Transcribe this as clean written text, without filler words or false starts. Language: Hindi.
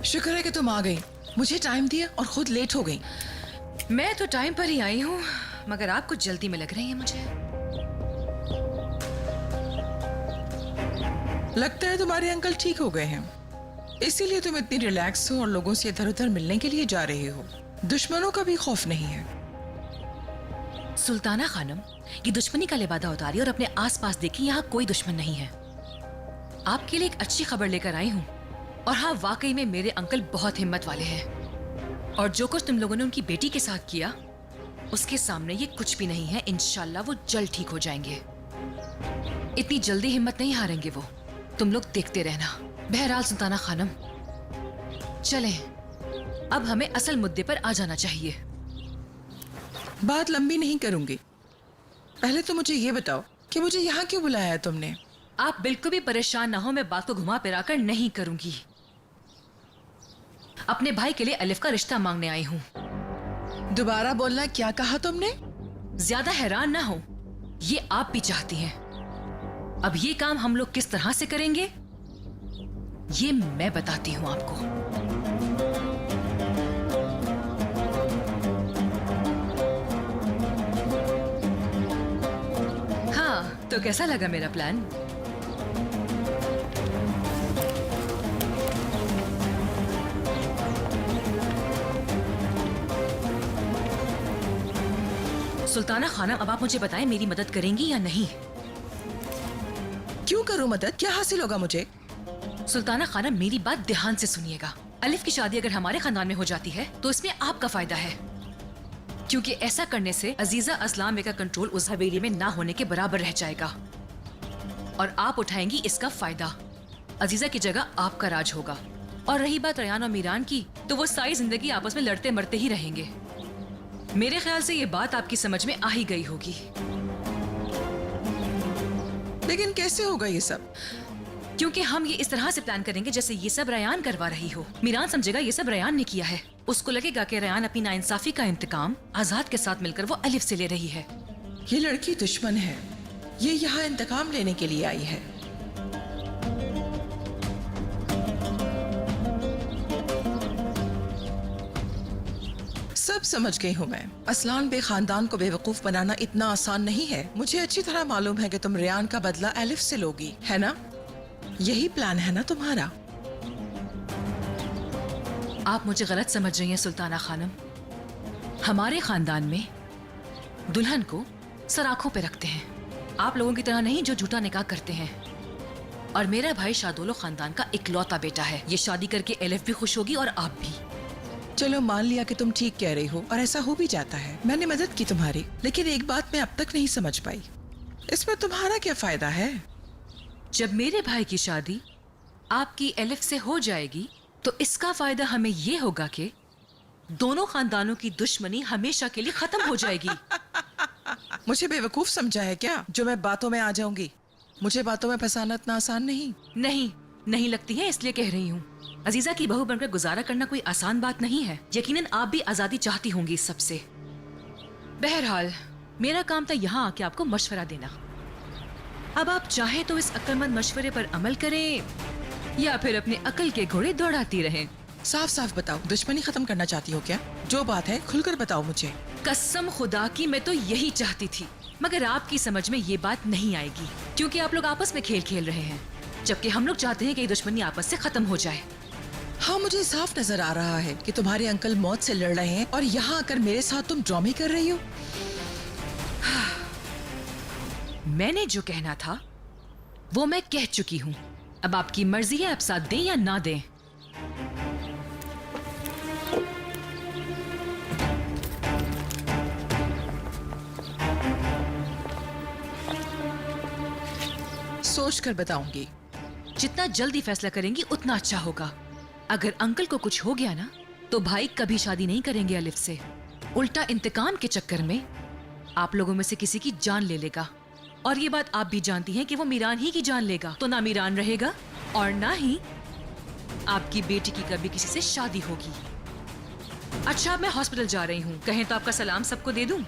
शुक्र है कि तुम आ गई। मुझे टाइम दिया और खुद लेट हो गई। मैं तो टाइम पर ही आई हूँ, मगर आप कुछ जल्दी में लग रही हैं मुझे। लगता है तुम्हारे अंकल ठीक हो गए हैं, इसीलिए तुम इतनी रिलैक्स हो और लोगों से इधर उधर मिलने के लिए जा रहे हो। दुश्मनों का भी खौफ नहीं है। सुल्ताना खानम, ये दुश्मनी का लिबादा उतारी और अपने आसपास देखी, यहाँ कोई दुश्मन नहीं है। आपके लिए एक अच्छी खबर लेकर आई हूँ। और हाँ, वाकई में मेरे अंकल बहुत हिम्मत वाले हैं और जो कुछ तुम लोगों ने उनकी बेटी के साथ किया उसके सामने ये कुछ भी नहीं है। इंशाल्लाह वो जल्द ठीक हो जाएंगे। इतनी जल्दी हिम्मत नहीं हारेंगे वो, तुम लोग देखते रहना। बहरहाल सुल्ताना खानम, चलें, अब हमें असल मुद्दे पर आ जाना चाहिए। बात लंबी नहीं करूंगी, पहले तो मुझे ये बताओ कि मुझे यहाँ क्यों बुलाया है तुमने? आप बिल्कुल भी परेशान ना हो, मैं बात को घुमा फिरा कर नहीं करूंगी। अपने भाई के लिए अलिफ का रिश्ता मांगने आई हूँ। दोबारा बोलना, क्या कहा तुमने? ज्यादा हैरान ना हो, ये आप भी चाहती हैं। अब ये काम हम लोग किस तरह से करेंगे ये मैं बताती हूँ आपको। हाँ, तो कैसा लगा मेरा प्लान? सुल्ताना खानम, अब आप मुझे बताएं, मेरी मदद करेंगी या नहीं? क्यों करूं मदद? क्या हासिल होगा मुझे? सुल्ताना खानम, मेरी बात ध्यान से सुनिएगा। अलिफ की शादी अगर हमारे खानदान में हो जाती है तो इसमें आपका फायदा है, क्योंकि ऐसा करने से अजीजा असलाम का कंट्रोल उस हवेली में ना होने के बराबर रह जाएगा और आप उठाएंगी इसका फायदा। अजीजा की जगह आपका राज होगा। और रही बात रयान और मीरान की, तो वो सारी जिंदगी आपस में लड़ते मरते ही रहेंगे। मेरे ख्याल से ये बात आपकी समझ में आ ही गई होगी। लेकिन कैसे होगा ये सब? क्योंकि हम ये इस तरह से प्लान करेंगे जैसे ये सब रयान करवा रही हो। मीरान समझेगा ये सब रयान ने किया है। उसको लगेगा कि रयान अपनी नाइंसाफी का इंतकाम आजाद के साथ मिलकर वो अलिफ से ले रही है। ये लड़की दुश्मन है, ये यहाँ इंतकाम लेने के लिए आई है। सब समझ गई हूँ मैं। असलान बे खानदान को बेवकूफ बनाना इतना आसान नहीं है। मुझे अच्छी तरह मालूम है कि तुम रियान का बदला अलिफ से लोगी, है ना? यही प्लान है ना तुम्हारा? आप मुझे गलत समझ रही हैं सुल्ताना खानम। हमारे खानदान में दुल्हन को सराखों पे रखते हैं। आप लोगों की तरह नहीं जो झूठा निकाह करते हैं। और मेरा भाई शादोलो खानदान का इकलौता बेटा है। ये शादी करके अलिफ भी खुश होगी और आप भी। चलो मान लिया कि तुम ठीक कह रही हो और ऐसा हो भी जाता है। मैंने मदद की तुम्हारी, लेकिन एक बात मैं अब तक नहीं समझ पाई, इसमें तुम्हारा क्या फायदा है? जब मेरे भाई की शादी आपकी अलिफ से हो जाएगी तो इसका फायदा हमें ये होगा कि दोनों खानदानों की दुश्मनी हमेशा के लिए खत्म हो जाएगी। मुझे बेवकूफ समझा है क्या जो मैं बातों में आ जाऊंगी? मुझे बातों में फंसाना इतना आसान नहीं लगती है, इसलिए कह रही हूँ। अजीजा की बहू बनकर गुजारा करना कोई आसान बात नहीं है। यकीनन आप भी आजादी चाहती होंगी इस सबसे। बहरहाल मेरा काम था यहाँ आके आपको मशवरा देना। अब आप चाहे तो इस अक्लमंद मशवरे पर अमल करें या फिर अपने अकल के घोड़े दौड़ाती रहें। साफ साफ बताओ, दुश्मनी खत्म करना चाहती हो क्या? जो बात है खुलकर बताओ मुझे। कसम खुदा की, मैं तो यही चाहती थी, मगर आपकी समझ में ये बात नहीं आएगी क्योंकि आप लोग आपस में खेल खेल रहे हैं, जबकि हम लोग चाहते हैं कि ये दुश्मनी आपस से खत्म हो जाए। हाँ, मुझे साफ नजर आ रहा है कि तुम्हारे अंकल मौत से लड़ रहे हैं और यहाँ आकर मेरे साथ तुम ड्रामे कर रही हो। मैंने जो कहना था वो मैं कह चुकी हूँ। अब आपकी मर्जी है आप साथ दें या ना दें। सोच कर बताऊंगी। जितना जल्दी फैसला करेंगी उतना अच्छा होगा। अगर अंकल को कुछ हो गया ना तो भाई कभी शादी नहीं करेंगे अलिफ से। उल्टा इंतकाम के चक्कर में आप लोगों में से किसी की जान ले लेगा। और ये बात आप भी जानती हैं कि वो मीरान ही की जान लेगा, तो ना मीरान रहेगा और ना ही आपकी बेटी की कभी किसी से शादी होगी। अच्छा, अब मैं हॉस्पिटल जा रही हूँ, कहें तो आपका सलाम सबको दे दूं।